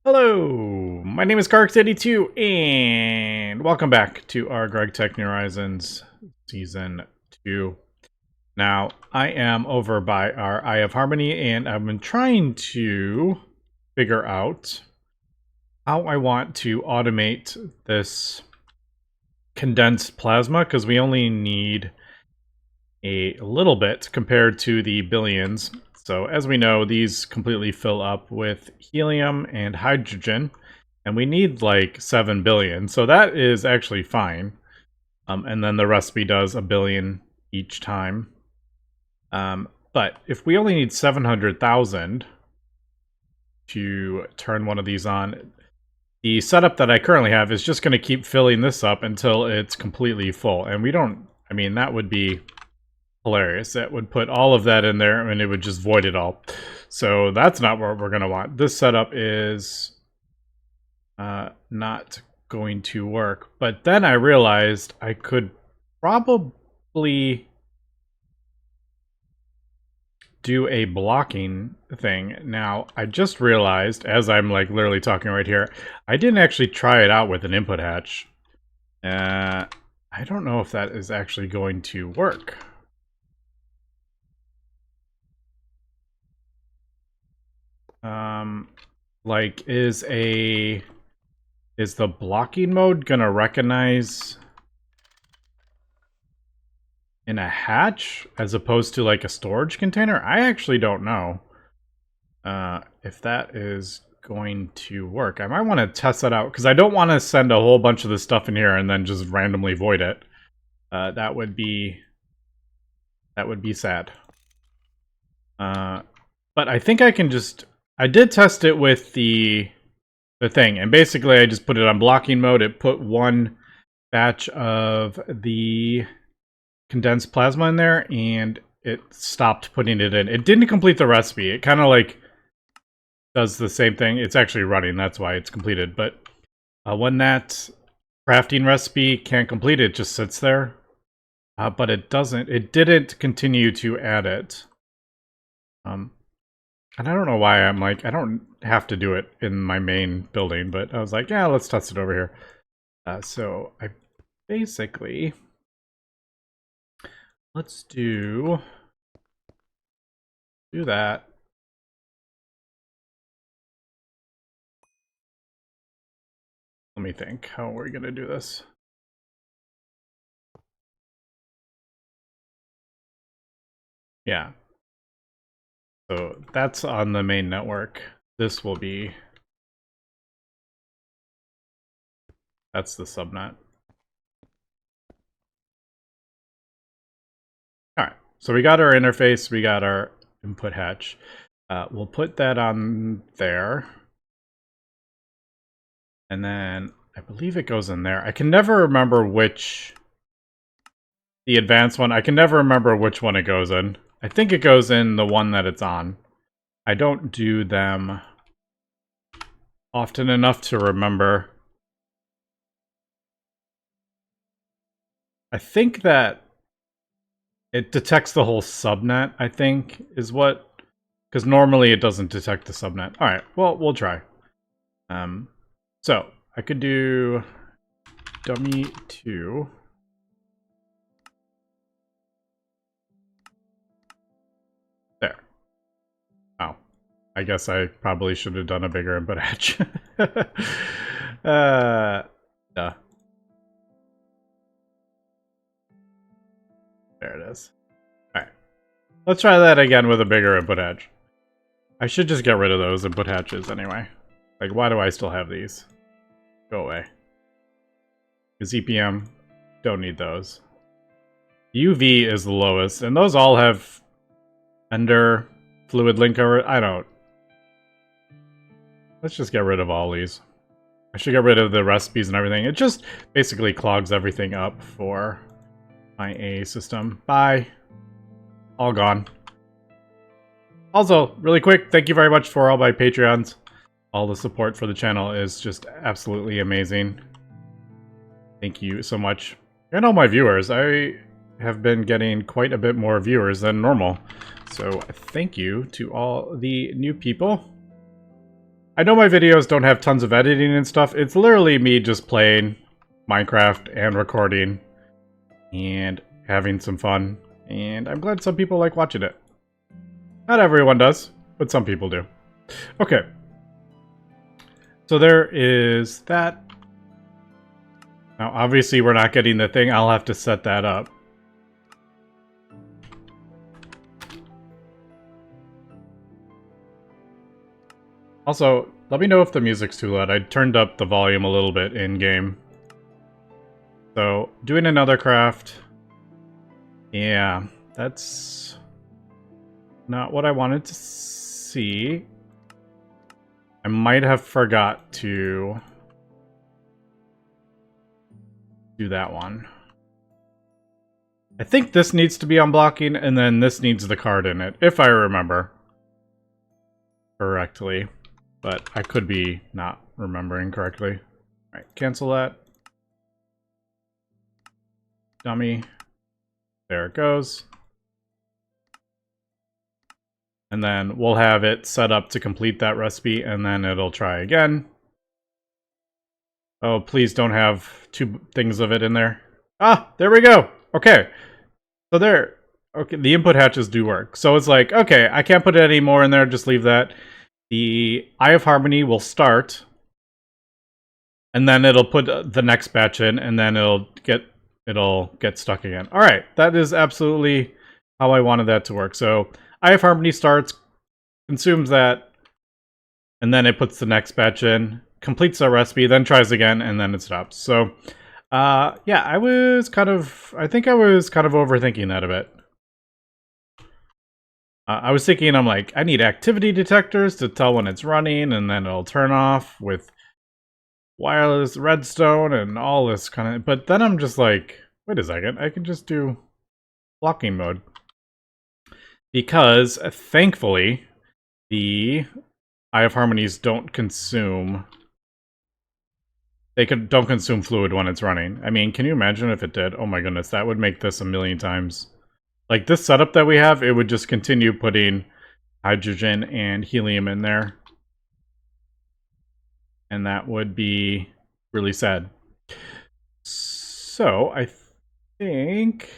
Hello, my name is Kark82, and welcome back to our GregTech New Horizons Season 2. Now, I am over by our Eye of Harmony, and I've been trying to figure out how I want to automate this condensed plasma, because we only need a little bit compared to the billions. So as we know, these completely fill up with helium and hydrogen, and we need like 7 billion. So that is actually fine. And then the recipe does a billion each time. But if we only need 700,000 to turn one of these on, the setup that I currently have is just going to keep filling this up until it's completely full. And we don't, I mean, that would be hilarious. That would put all of that in there and it would just void it all. So that's not what we're going to want. This setup is not going to work. But then I realized I could probably do a blocking thing. Now, I just realized, as I'm like literally talking right here, I didn't actually try it out with an input hatch. I don't know if that is actually going to work. Like, is the blocking mode gonna recognize in a hatch as opposed to like a storage container? I actually don't know if that is going to work. I might want to test that out because I don't want to send a whole bunch of this stuff in here and then just randomly void it. That would be sad. But I think I can just. I did test it with the thing, and basically I just put it on blocking mode. It put one batch of the condensed plasma in there, and it stopped putting it in. It didn't complete the recipe. It kind of like does the same thing. It's actually running, that's why it's completed. But when that crafting recipe can't complete it, just sits there. But it didn't continue to add it. And I don't know why I'm like, I don't have to do it in my main building, but I was like, yeah, let's test it over here. So I basically, let's do that. Let me think, how are we going to do this? Yeah. So that's on the main network. This will be, that's the subnet. All right, so we got our interface, we got our input hatch. We'll put that on there. And then I believe it goes in there. I can never remember which, the advanced one, I can never remember which one it goes in. I think it goes in the one that it's on. I don't do them often enough to remember. I think that it detects the whole subnet, I think, is what... Because normally it doesn't detect the subnet. Alright, well, we'll try. So, I could do dummy 2. There. Oh. I guess I probably should have done a bigger input hatch. Duh. There it is. Alright. Let's try that again with a bigger input hatch. I should just get rid of those input hatches anyway. Like, why do I still have these? Go away. Because EPM, don't need those. UV is the lowest, and those all have Ender, fluid link over. I don't. Let's just get rid of all these. I should get rid of the recipes and everything. It just basically clogs everything up for my A system. Bye. All gone. Also, really quick, thank you very much for all my Patreons. All the support for the channel is just absolutely amazing. Thank you so much. And all my viewers. I have been getting quite a bit more viewers than normal. So thank you to all the new people. I know my videos don't have tons of editing and stuff. It's literally me just playing Minecraft and recording and having some fun. And I'm glad some people like watching it. Not everyone does, but some people do. Okay. So there is that. Now, obviously, we're not getting the thing. I'll have to set that up. Also, let me know if the music's too loud. I turned up the volume a little bit in-game. So, doing another craft. Yeah, that's not what I wanted to see. I might have forgot to do that one. I think this needs to be unblocking, and then this needs the card in it, if I remember correctly. But I could be not remembering correctly. Alright, cancel that. Dummy. There it goes. And then we'll have it set up to complete that recipe, and then it'll try again. Oh, please don't have 2 things of it in there. Ah, there we go. Okay. So there. Okay, the input hatches do work. So it's like, okay, I can't put any more in there, just leave that. The Eye of Harmony will start, and then it'll put the next batch in, and then it'll get stuck again. All right, that is absolutely how I wanted that to work. So Eye of Harmony starts, consumes that, and then it puts the next batch in, completes the recipe, then tries again, and then it stops. So, yeah, I think I was kind of overthinking that a bit. I was thinking, I'm like, I need activity detectors to tell when it's running, and then it'll turn off with wireless redstone and all this kind of... But then I'm just like, wait a second, I can just do blocking mode. Because, thankfully, the Eye of Harmonies don't consume... don't consume fluid when it's running. I mean, can you imagine if it did? Oh my goodness, that would make this a million times. Like, this setup that we have, it would just continue putting hydrogen and helium in there. And that would be really sad. So, I think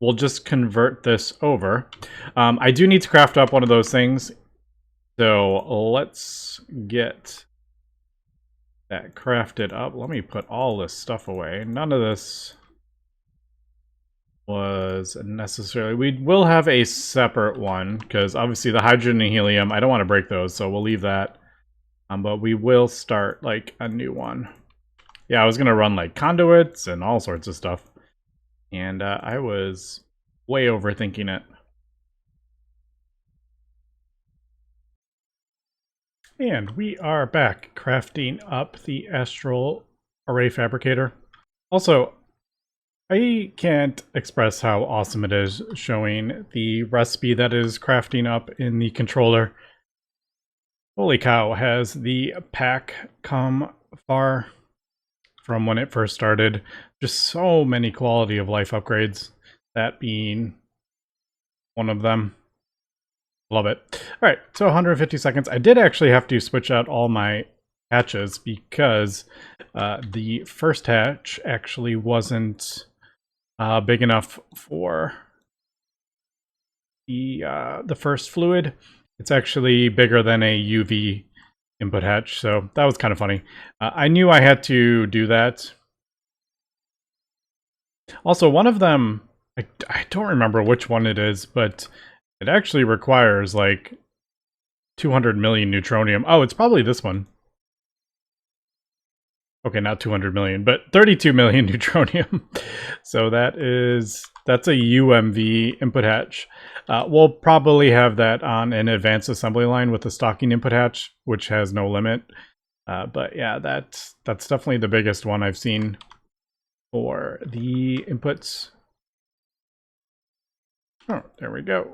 we'll just convert this over. I do need to craft up one of those things. So, let's get that crafted up. Let me put all this stuff away. None of this was necessarily... We will have a separate one, because obviously the hydrogen and helium, I don't want to break those, so we'll leave that. But we will start, like, a new one. Yeah, I was going to run, like, conduits and all sorts of stuff. And I was way overthinking it. And we are back crafting up the Astral Array Fabricator. Also, I can't express how awesome it is showing the recipe that is crafting up in the controller. Holy cow, has the pack come far from when it first started. Just so many quality of life upgrades, that being one of them. Love it. All right, so 150 seconds. I did actually have to switch out all my hatches because the first hatch actually wasn't big enough for the first fluid. It's actually bigger than a UV input hatch, so that was kind of funny. I knew I had to do that. Also, one of them, I don't remember which one it is, but it actually requires like 200 million neutronium. Oh, it's probably this one. Okay, not 200 million, but 32 million neutronium. So that's a UMV input hatch. We'll probably have that on an advanced assembly line with a stocking input hatch, which has no limit. But yeah, that's definitely the biggest one I've seen for the inputs. Oh, there we go.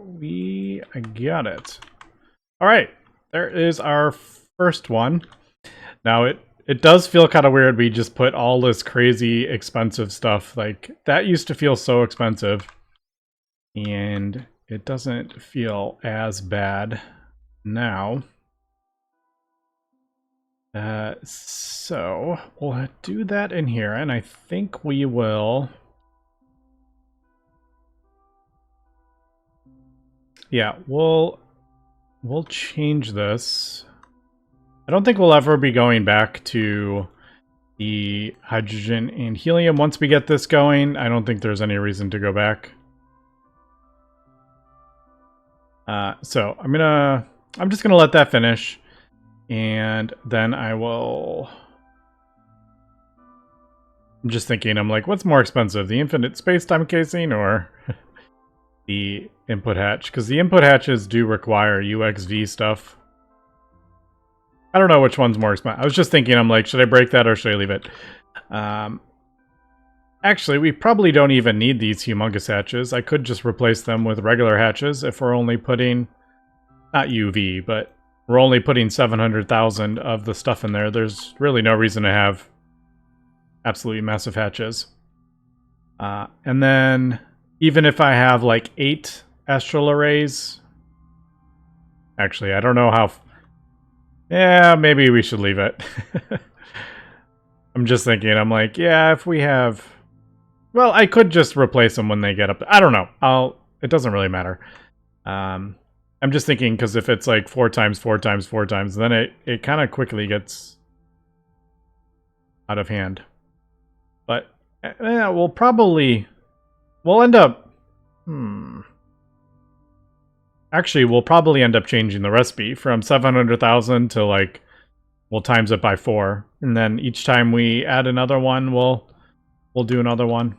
I got it. All right, there is our first one. Now it does feel kind of weird we just put all this crazy expensive stuff. Like, that used to feel so expensive. And it doesn't feel as bad now. So we'll do that in here, and I think we will. Yeah, we'll change this. I don't think we'll ever be going back to the hydrogen and helium once we get this going. I don't think there's any reason to go back. So I'm just gonna let that finish, and then I will. I'm just thinking, I'm like, what's more expensive, the infinite space-time casing or the input hatch? Because the input hatches do require UXV stuff. I don't know which one's more expensive. I was just thinking, I'm like, should I break that or should I leave it? Actually, we probably don't even need these humongous hatches. I could just replace them with regular hatches if we're only putting, not UV, but we're only putting 700,000 of the stuff in there. There's really no reason to have absolutely massive hatches. And then even if I have like 8 astral arrays, actually, I don't know how. Yeah, maybe we should leave it. I'm just thinking, I'm like, yeah, if we have. Well, I could just replace them when they get up. I don't know. It doesn't really matter. I'm just thinking because if it's like 4 times, 4 times, 4 times, then it kind of quickly gets out of hand. But we'll end up. Actually, we'll probably end up changing the recipe from 700,000 to like we'll times it by 4, and then each time we add another one, we'll do another one.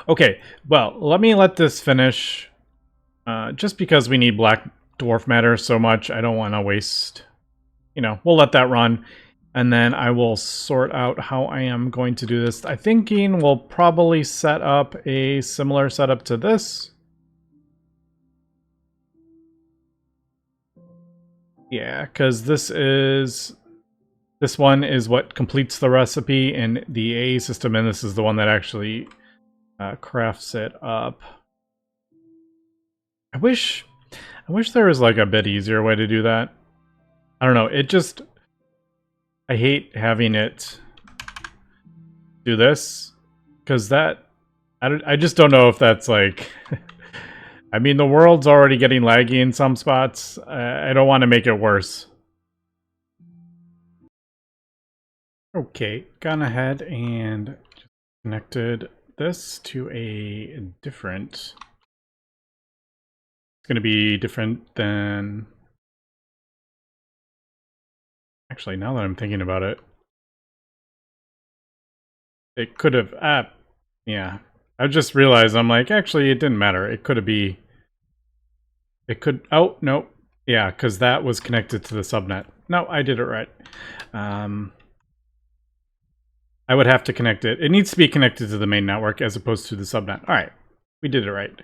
Okay, well, let this finish. Just because we need black dwarf matter so much, I don't want to waste. We'll let that run, and then I will sort out how I am going to do this. I'm thinking we'll probably set up a similar setup to this. Yeah, because this one is what completes the recipe in the AA system, and this is the one that actually crafts it up. I wish there was like a bit easier way to do that. I don't know. I hate having it do this because I just don't know if that's like. I mean, the world's already getting laggy in some spots. I don't want to make it worse. Okay, gone ahead and connected this to a different. It's going to be different than. Actually, now that I'm thinking about it, it could have. Yeah. I just realized I'm like, actually, it didn't matter. It could be. It could. Oh, no. Yeah, because that was connected to the subnet. No, I did it right. I would have to connect it. It needs to be connected to the main network as opposed to the subnet. All right, we did it right.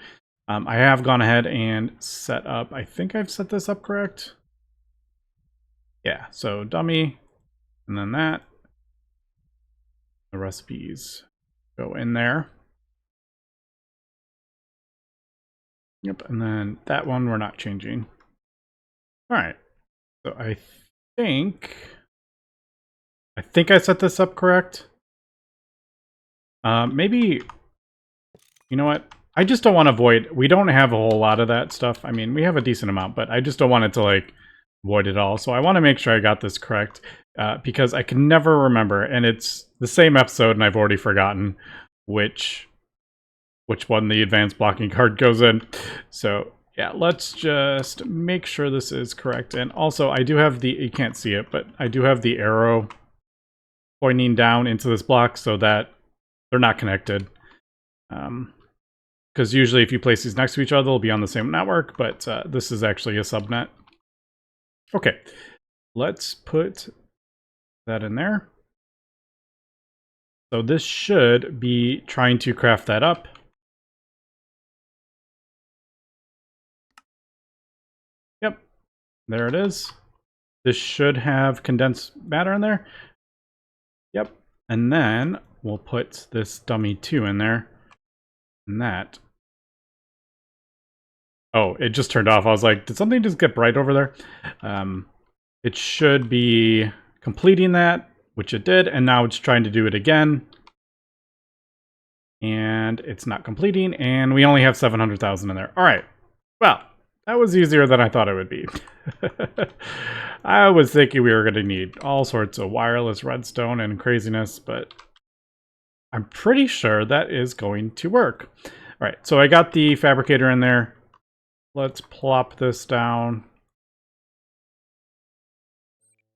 I have gone ahead and set up. I think I've set this up correct. Yeah, so dummy, and then that. The recipes go in there. Yep, and then that one we're not changing. All right, so I think I set this up correct. Maybe, you know what? I just don't want to void. We don't have a whole lot of that stuff. I mean, we have a decent amount, but I just don't want it to like void it all. So I want to make sure I got this correct because I can never remember, and it's the same episode, and I've already forgotten which one the advanced blocking card goes in. So yeah, let's just make sure this is correct. And also, I do have you can't see it, but I do have the arrow pointing down into this block so that they're not connected. Because usually if you place these next to each other, they'll be on the same network, but this is actually a subnet. Okay, let's put that in there. So this should be trying to craft that up. Yep, there it is. This should have condensed matter in there. Yep, and then we'll put this dummy 2 in there. And that. Oh, it just turned off. I was like, did something just get bright over there? it should be completing that, which it did, and now it's trying to do it again. And it's not completing, and we only have 700,000 in there. All right. Well, that was easier than I thought it would be. I was thinking we were going to need all sorts of wireless redstone and craziness, but I'm pretty sure that is going to work. All right, so I got the fabricator in there. Let's plop this down.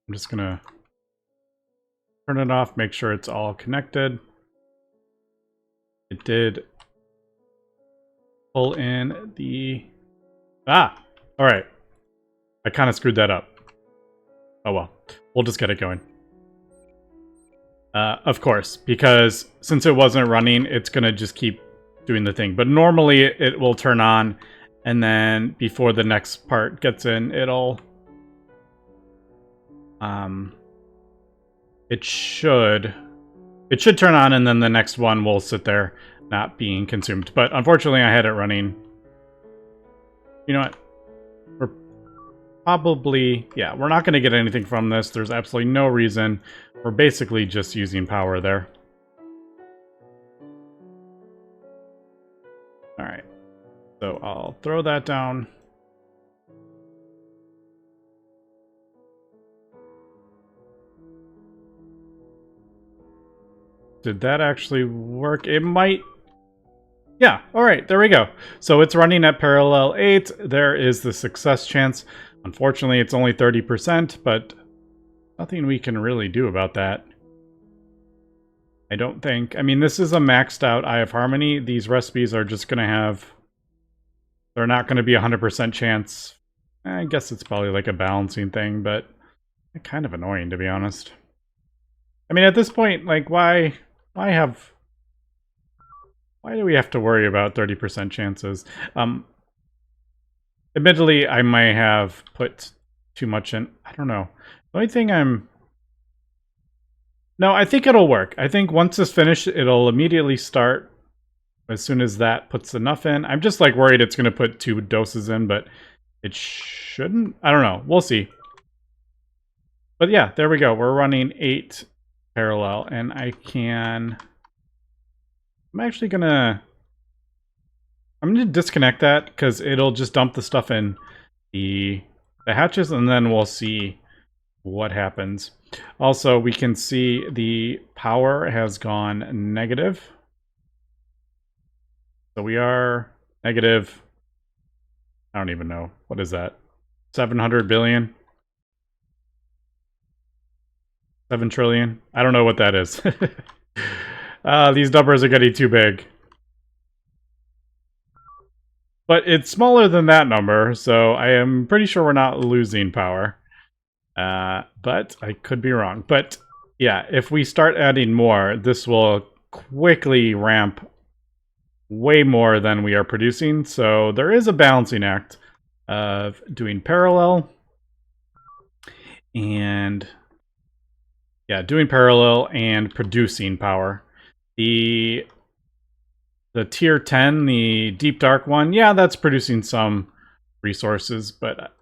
I'm just going to turn it off, make sure it's all connected. It did pull in the... all right. I kind of screwed that up. Oh well, we'll just get it going. Of course, because since it wasn't running, it's going to just keep doing the thing. But normally it will turn on, and then before the next part gets in, it'll... It should turn on, and then the next one will sit there not being consumed. But unfortunately, I had it running. You know what? We're probably... yeah, we're not going to get anything from this. There's absolutely no reason. We're basically just using power there. Alright. So I'll throw that down. Did that actually work? It might... yeah, alright, there we go. So it's running at parallel 8. There is the success chance. Unfortunately, it's only 30%, but nothing we can really do about that. I don't think. I mean, this is a maxed out Eye of Harmony. These recipes are just going to have... they're not going to be 100% chance. I guess it's probably like a balancing thing, but kind of annoying, to be honest. I mean, at this point, like, why do we have to worry about 30% chances? Admittedly, I might have put too much in. I don't know. The only thing no, I think it'll work. I think once it's finished, it'll immediately start as soon as that puts enough in. I'm just like worried it's going to put 2 doses in, but it shouldn't. I don't know. We'll see. But yeah, there we go. We're running 8 parallel, and I can... I'm actually gonna... I'm gonna disconnect that, because it'll just dump the stuff in the hatches, and then we'll see what happens. Also, we can see the power has gone negative. So we are negative... I don't even know. What is that? 700 billion? 7 trillion? I don't know what that is. These numbers are getting too big. But it's smaller than that number, so I am pretty sure we're not losing power. But I could be wrong. But yeah, if we start adding more, this will quickly ramp way more than we are producing. So there is a balancing act of doing parallel and... yeah, doing parallel and producing power. The tier 10, the deep dark one, yeah, that's producing some resources, but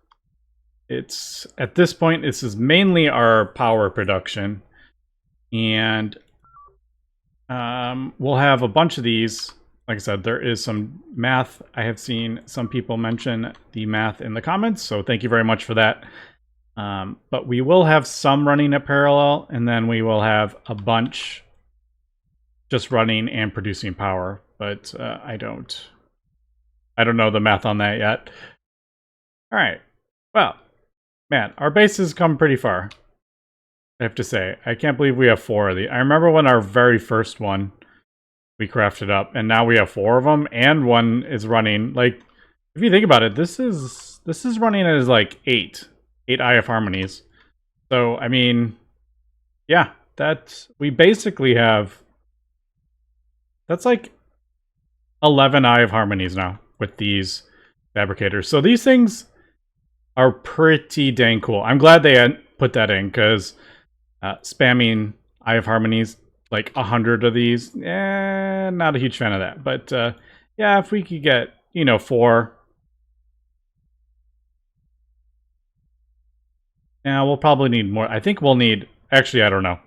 it's at this point, this is mainly our power production. And we'll have a bunch of these. Like I said, there is some math. I have seen some people mention the math in the comments, so thank you very much for that. But we will have some running at parallel, and then we will have a bunch just running and producing power. But I don't know the math on that yet. All right. Well, man, our base has come pretty far, I have to say. I can't believe we have 4 of these. I remember when our very first one we crafted up, and now we have 4 of them, and one is running. Like, if you think about it, this is running as like 8 Eye of Harmonies. So, I mean, yeah, we basically have... that's like 11 Eye of Harmonies now with these fabricators. So these things are pretty dang cool. I'm glad they put that in, because spamming Eye of Harmonies, like 100 of these, not a huge fan of that. But yeah, if we could get, 4... Yeah, we'll probably need more. I think we'll need... Actually, I don't know.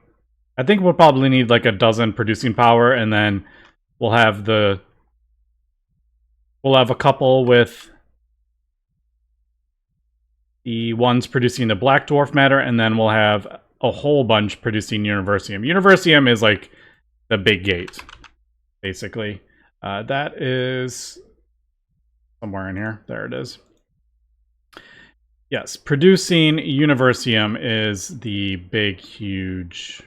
I think we'll probably need like a dozen producing power, and then we'll have the... We'll have a couple with the ones producing the black dwarf matter, and then we'll have a whole bunch producing Universium. Universium is like the big gate, basically. That is somewhere in here. There it is. Yes, producing Universium is the big, huge...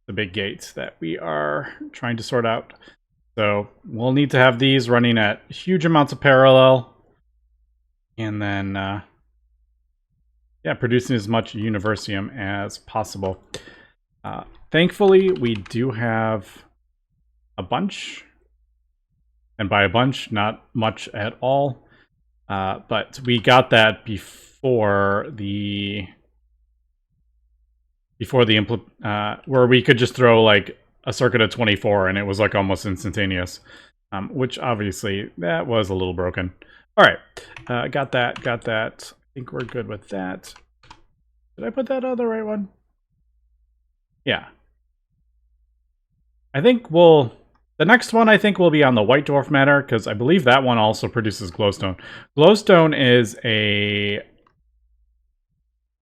the big gates that we are trying to sort out. So we'll need to have these running at huge amounts of parallel. And then, yeah, producing as much Universium as possible. Thankfully, we do have a bunch. And by a bunch, not much at all. But we got that before the where we could just throw like a circuit of 24 and it was like almost instantaneous, which obviously that was a little broken. All right, got that. I think we're good with that. Did I put that on the right one? Yeah. I think the next one I think will be on the white dwarf matter, because I believe that one also produces glowstone. Glowstone is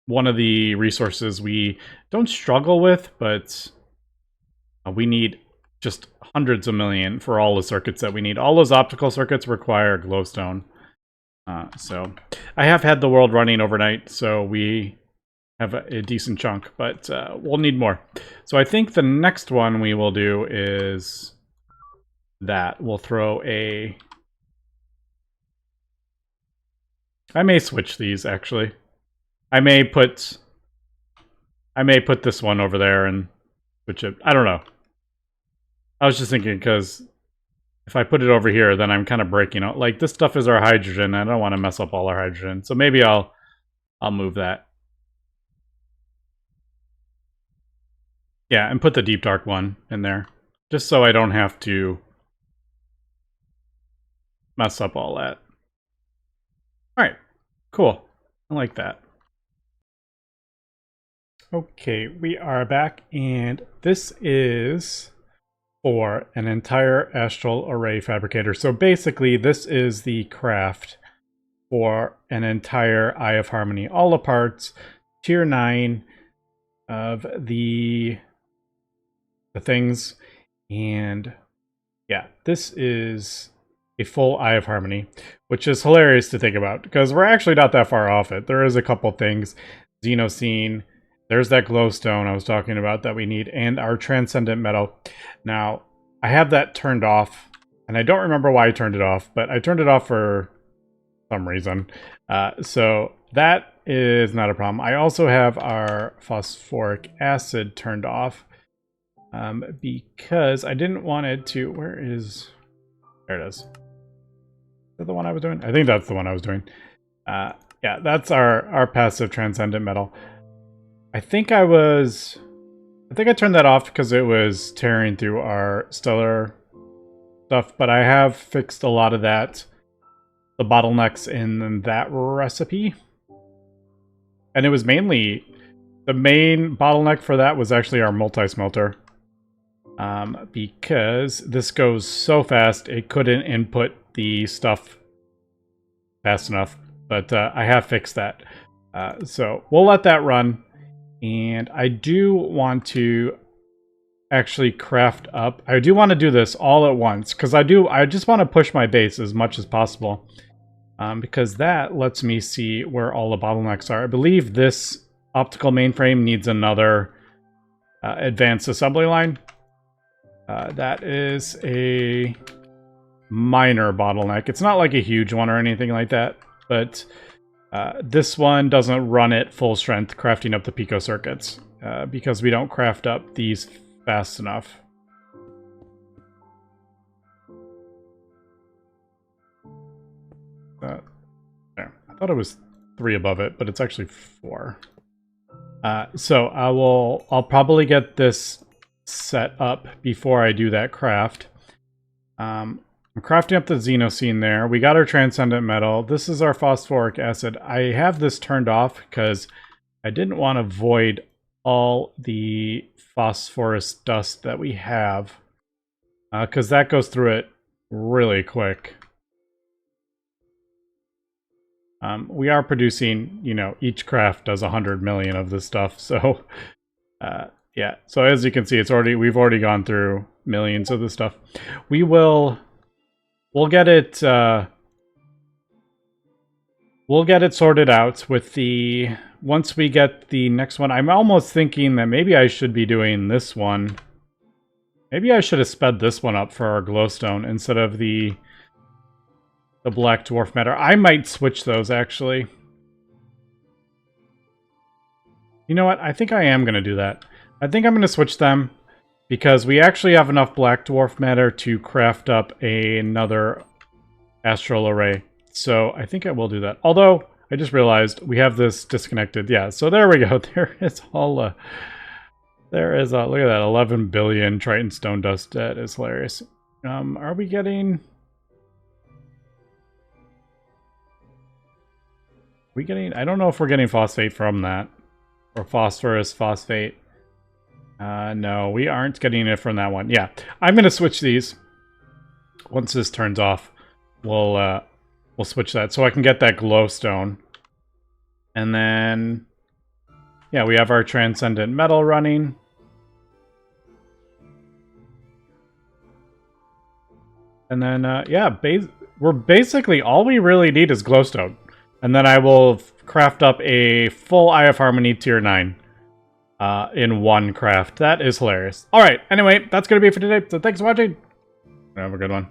one of the resources we don't struggle with, but we need just hundreds of million for all the circuits that we need. All those optical circuits require glowstone. So I have had the world running overnight, so we have a decent chunk, but we'll need more. So I think the next one we will do is that. We'll throw a... I may switch these, actually. I may put this one over there and switch it. I don't know. I was just thinking, because if I put it over here, then I'm kind of breaking out. Like, this stuff is our hydrogen. I don't want to mess up all our hydrogen. So maybe I'll move that. Yeah, and put the deep dark one in there. Just so I don't have to mess up all that. Alright, cool. I like that. Okay, we are back, and this is for an entire Astral Array fabricator. So basically, this is the craft for an entire Eye of Harmony. All the parts, tier 9 of the things, and yeah, this is a full Eye of Harmony, which is hilarious to think about, because we're actually not that far off it. There is a couple things. Xenoscene, there's that glowstone I was talking about that we need, and our transcendent metal. Now, I have that turned off, and I don't remember why I turned it off, but I turned it off for some reason. So that is not a problem. I also have our phosphoric acid turned off, because I didn't want it to... Where is... There it is. Is that the one I was doing? I think that's the one I was doing. Yeah, that's our passive transcendent metal. I think I turned that off because it was tearing through our stellar stuff, but I have fixed a lot of that, the bottlenecks in that recipe. And it was mainly, the main bottleneck for that was actually our multi-smelter. Because this goes so fast, it couldn't input the stuff fast enough. But I have fixed that. So we'll let that run. And I do want to actually craft up. I do want to do this all at once, because I just want to push my base as much as possible. Because that lets me see where all the bottlenecks are. I believe this optical mainframe needs another advanced assembly line. That is a minor bottleneck. It's not like a huge one or anything like that, but this one doesn't run at full strength, crafting up the pico circuits, because we don't craft up these fast enough. There. I thought it was 3 above it, but it's actually 4. So I'll probably get this set up before I do that craft. I'm crafting up the Xenosine there. We got our Transcendent Metal. This is our Phosphoric Acid. I have this turned off because I didn't want to void all the phosphorus dust that we have. Because that goes through it really quick. We are producing, you know, each craft does 100 million of this stuff. So, yeah. So as you can see, we've already gone through millions of this stuff. We'll get it sorted out with once we get the next one. I'm almost thinking that maybe I should be doing this one. Maybe I should have sped this one up for our glowstone instead of the black dwarf matter. I might switch those, actually. You know what? I think I am going to do that. I think I'm going to switch them because we actually have enough black dwarf matter to craft up another Astral Array. So I think I will do that. Although, I just realized we have this disconnected. Yeah, so there we go. There is all... look at that, 11 billion Triton stone dust. That is hilarious. Are we getting... I don't know if we're getting phosphate from that. Or phosphorus, phosphate. No, we aren't getting it from that one. Yeah, I'm going to switch these. Once this turns off, we'll switch that. So I can get that glowstone. And then... yeah, we have our Transcendent Metal running. And then, yeah, we're basically... all we really need is glowstone. And then I will craft up a full Eye of Harmony tier 9 in one craft. That is hilarious. Alright, anyway, that's going to be it for today. So thanks for watching. Have a good one.